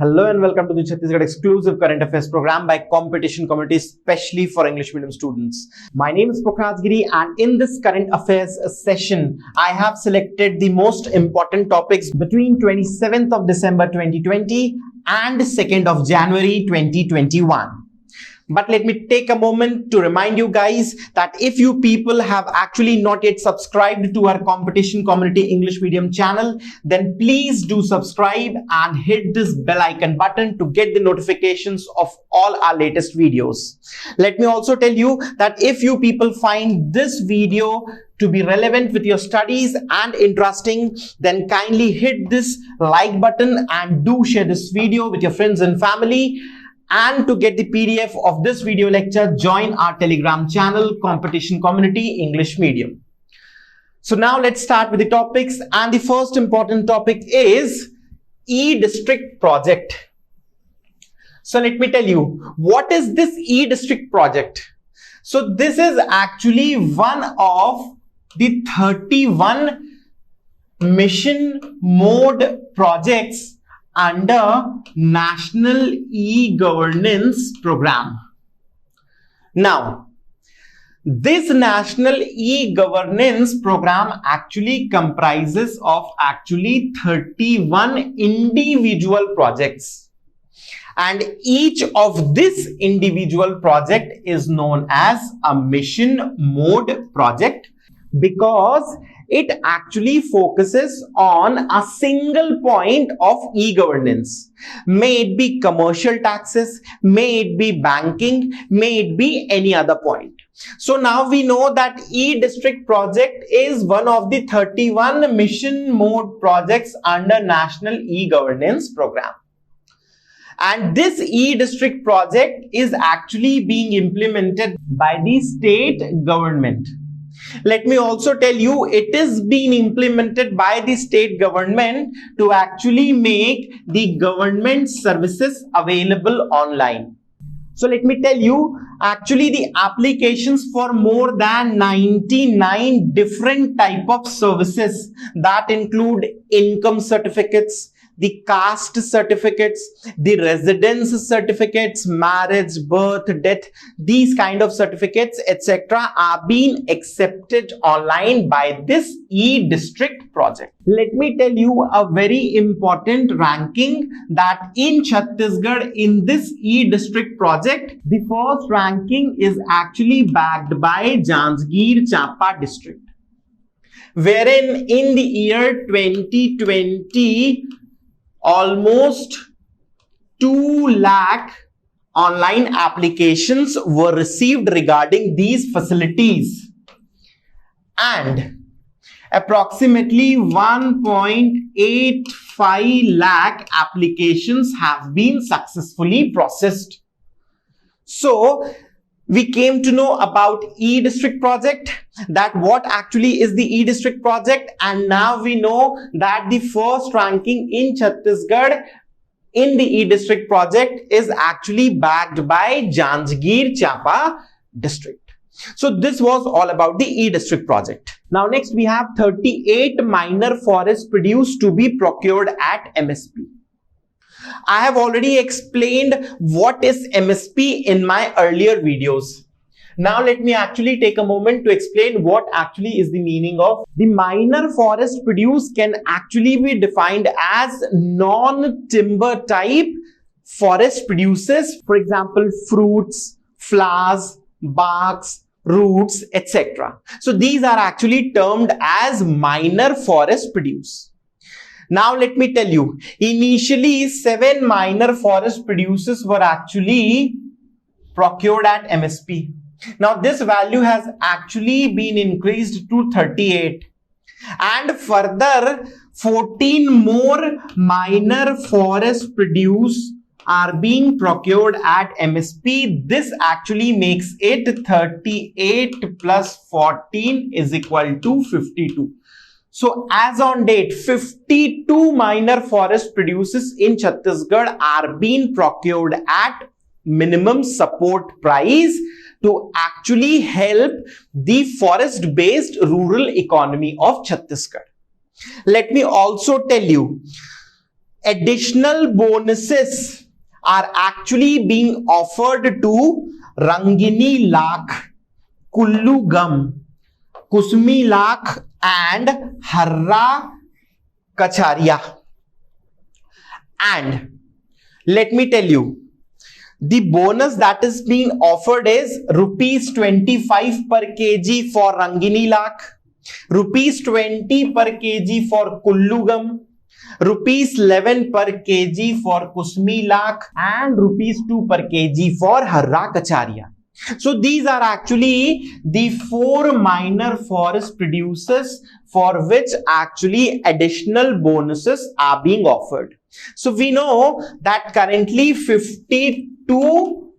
Hello and welcome to the Chhattisgarh exclusive current affairs program by Competition Committee, especially for English medium students. My name is Mukherjee, and in this current affairs session, I have selected the most important topics between 27th of December 2020 and 2nd of January 2021. But let me take a moment to remind you guys that if you people have actually not yet subscribed to our Competition Community English Medium channel, then please do subscribe and hit this bell icon button to get the notifications of all our latest videos. Let me also tell you that if you people find this video to be relevant with your studies and interesting, then kindly hit this like button and do share this video with your friends and family. And to get the PDF of this video lecture, join our Telegram channel, Competition Community English Medium. So now let's start with the topics. And the first important topic is EDistrict Project. So let me tell you, what is this EDistrict Project? So this is actually one of the 31 mission mode projects under National E-Governance Program. Now, this National E-Governance Program actually comprises of 31 individual projects. And each of this individual project is known as a mission mode project because it actually focuses on a single point of e-governance. May it be commercial taxes, may it be banking, may it be any other point. So now we know that E-District Project is one of the 31 mission mode projects under National E-Governance Program. And this E-District Project is actually being implemented by the state government. Let me also tell you, it is being implemented by the state government to actually make the government services available online. So let me tell you, actually the applications for more than 99 different type of services that include income certificates, the caste certificates, the residence certificates, marriage, birth, death, these kind of certificates, etc. are being accepted online by this E-District Project. Let me tell you a very important ranking that in Chhattisgarh, in this E-District Project, the first ranking is actually bagged by Janjgir Champa district, wherein in the year 2020, almost 2 lakh online applications were received regarding these facilities, and approximately 1.85 lakh applications have been successfully processed. So we came to know about E-District Project, that what actually is the E-District Project, and now we know that the first ranking in Chhattisgarh in the E-District Project is actually backed by Janjgir Champa district. So this was all about the E-District Project. Now next we have 38 minor forests produced to be procured at MSP. I have already explained what is MSP in my earlier videos. Now let me actually take a moment to explain what actually is the meaning of the minor forest produce can actually be defined as non-timber type forest produces, for example, fruits, flowers, barks, roots, etc. So these are actually termed as minor forest produce. Now let me tell you, initially 7 minor forest producers were actually procured at MSP. Now this value has actually been increased to 38, and further 14 more minor forest produce are being procured at MSP. This actually makes it 38 plus 14 is equal to 52. So as on date, 52 minor forest producers in Chhattisgarh are being procured at minimum support price to actually help the forest-based rural economy of Chhattisgarh. Let me also tell you, additional bonuses are actually being offered to Rangini Lakh, Kullu Gam, Kusmi Lakh and Harra Kacharia. And let me tell you, the bonus that is being offered is rupees 25 per kg for Rangini Lakh, rupees 20 per kg for Kullu Gam, rupees 11 per kg for Kusmi Lakh and rupees 2 per kg for Harra Kacharia. So these are actually the 4 minor forest producers for which actually additional bonuses are being offered. So we know that currently 52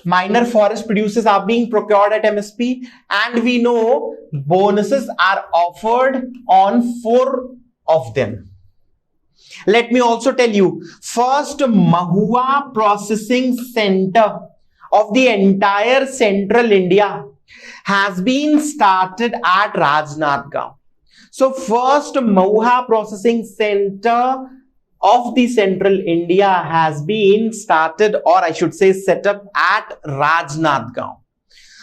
minor forest producers are being procured at MSP, and we know bonuses are offered on 4 of them. Let me also tell you, first Mahua processing center of the entire central India has been started at Rajnathgaon. So first Mahua processing center of the central India has been started, or I should say set up at Rajnathgaon.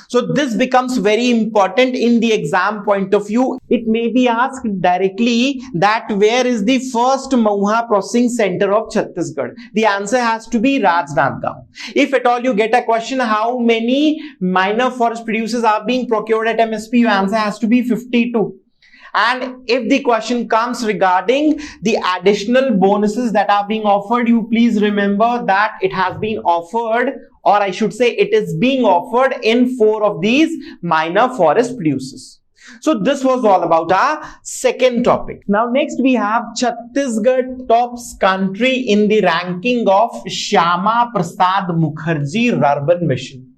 So this becomes very important in the exam point of view. It may be asked directly that where is the first Mahua processing center of Chhattisgarh? The answer has to be Rajnathgaon. If at all you get a question, how many minor forest producers are being procured at MSP? Your answer has to be 52. And if the question comes regarding the additional bonuses that are being offered, you please remember that it has been offered, or I should say it is being offered in 4 of these minor forest producers. So this was all about our second topic. Now next we have Chhattisgarh tops country in the ranking of Shyama Prasad Mukherjee Rurban mission.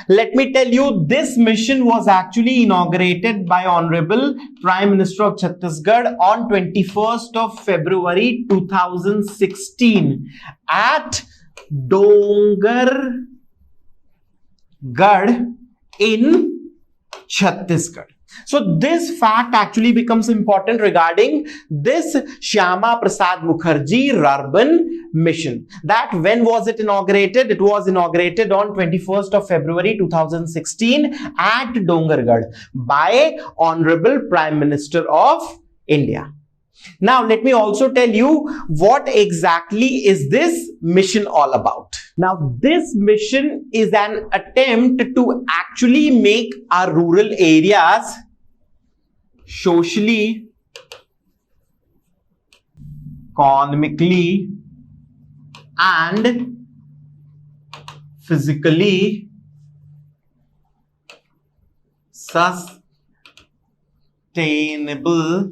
Let me tell you, this mission was actually inaugurated by Honorable Prime Minister of Chhattisgarh on 21st of February 2016 at Dongargarh in Chhattisgarh. So this fact actually becomes important regarding this Shyama Prasad Mukherjee Rurban mission. That when was it inaugurated? It was inaugurated on 21st of February 2016 at Dongargarh by Honorable Prime Minister of India. Now let me also tell you what exactly is this mission all about. Now this mission is an attempt to actually make our rural areas socially, economically and physically sustainable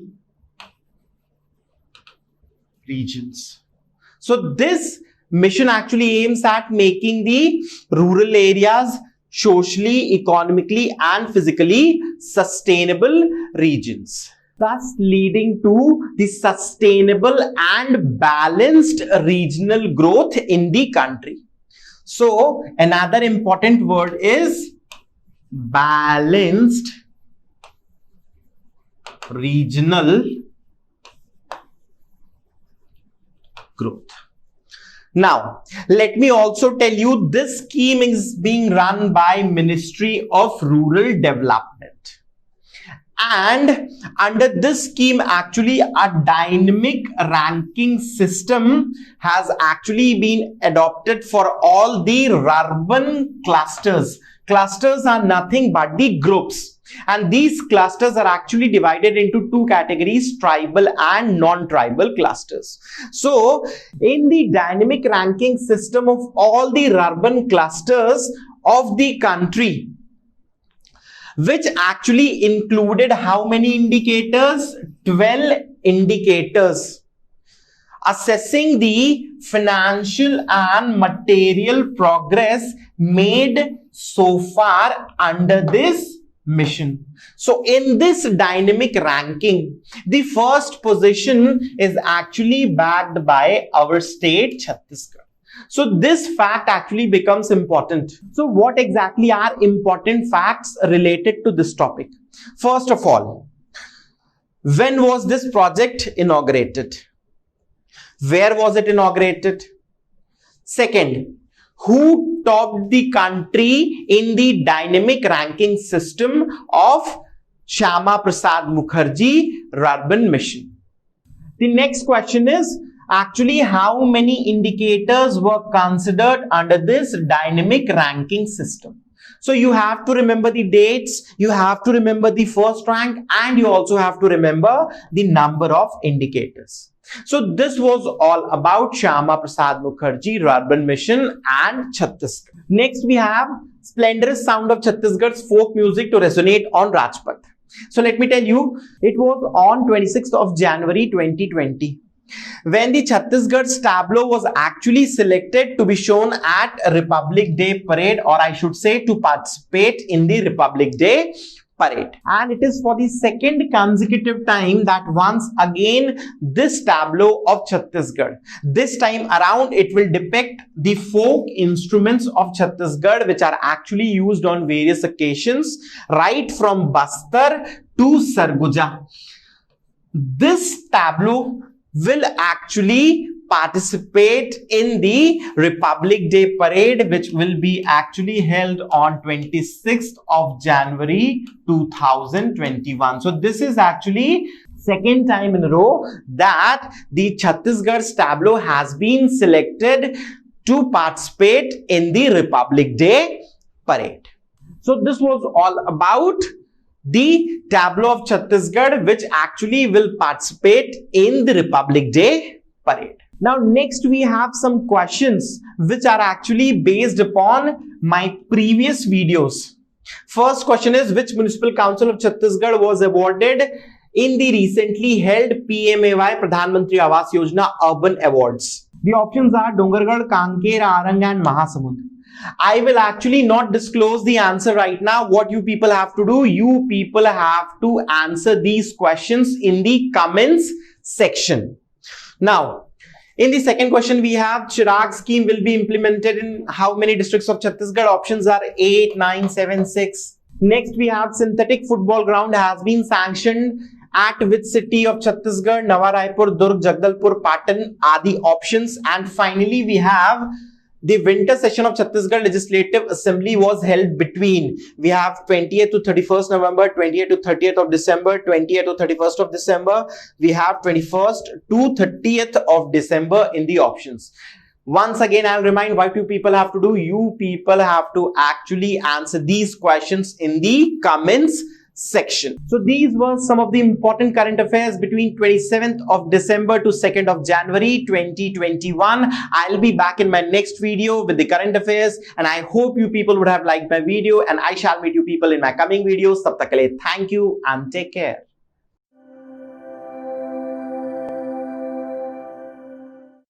regions. So this mission actually aims at making the rural areas socially, economically and physically sustainable regions, thus leading to the sustainable and balanced regional growth in the country. So another important word is balanced regional growth. Now, let me also tell you, this scheme is being run by Ministry of Rural Development. And under this scheme, actually, a dynamic ranking system has actually been adopted for all the Rurban clusters. Clusters are nothing but the groups. And these clusters are actually divided into 2 categories, tribal and non-tribal clusters. So, in the dynamic ranking system of all the Rurban clusters of the country, which actually included how many indicators? 12 indicators, assessing the financial and material progress made so far under this mission. So in this dynamic ranking, the first position is actually backed by our state Chhattisgarh. So this fact actually becomes important. So what exactly are important facts related to this topic? First of all, when was this project inaugurated? Where was it inaugurated? Second, who topped the country in the dynamic ranking system of Shyama Prasad Mukherjee Rurban mission? The next question is actually how many indicators were considered under this dynamic ranking system? So you have to remember the dates, you have to remember the first rank, and you also have to remember the number of indicators. So this was all about Shyama Prasad Mukherjee Rurban mission and Chhattisgarh. Next we have Splendorous sound of Chhattisgarh's folk music to resonate on Rajpath. So let me tell you, it was on 26th of January 2020. When the Chhattisgarh tableau was actually selected to be shown at Republic Day Parade, or I should say to participate in the Republic Day Parade. And it is for the second consecutive time that once again this tableau of Chhattisgarh, this time around it will depict the folk instruments of Chhattisgarh which are actually used on various occasions, right from Bastar to Sarguja. This tableau will actually participate in the Republic Day Parade, which will be actually held on 26th of January 2021. So this is actually second time in a row that the Chhattisgarh tableau has been selected to participate in the Republic Day Parade. So this was all about the tableau of Chhattisgarh, which actually will participate in the Republic Day Parade. Now next we have some questions which are actually based upon my previous videos. First question is, which municipal council of Chhattisgarh was awarded in the recently held PMAY Pradhan Mantri Awas Yojana Urban Awards? The options are Dongargarh, Kanker, Arang and Mahasamund. I will actually not disclose the answer right now. What you people have to do, you people have to answer these questions in the comments section. Now, in the second question, we have Chirag scheme will be implemented in how many districts of Chhattisgarh? Options are 8, 9, 7, 6. Next, we have synthetic football ground has been sanctioned at which city of Chhattisgarh? Nawa Raipur, Durg, Jagdalpur, Patan are the options. And finally, we have the winter session of Chhattisgarh Legislative Assembly was held between, we have 20th to 31st November, 20th to 30th of December, 20th to 31st of December. We have 21st to 30th of December in the options. Once again, I'll remind what you people have to do. You people have to actually answer these questions in the comments section. So these were some of the important current affairs between 27th of December to 2nd of January 2021. I'll be back in my next video with the current affairs, and I hope you people would have liked my video, and I shall meet you people in my coming videos. Tab tak ke liye, thank you and take care.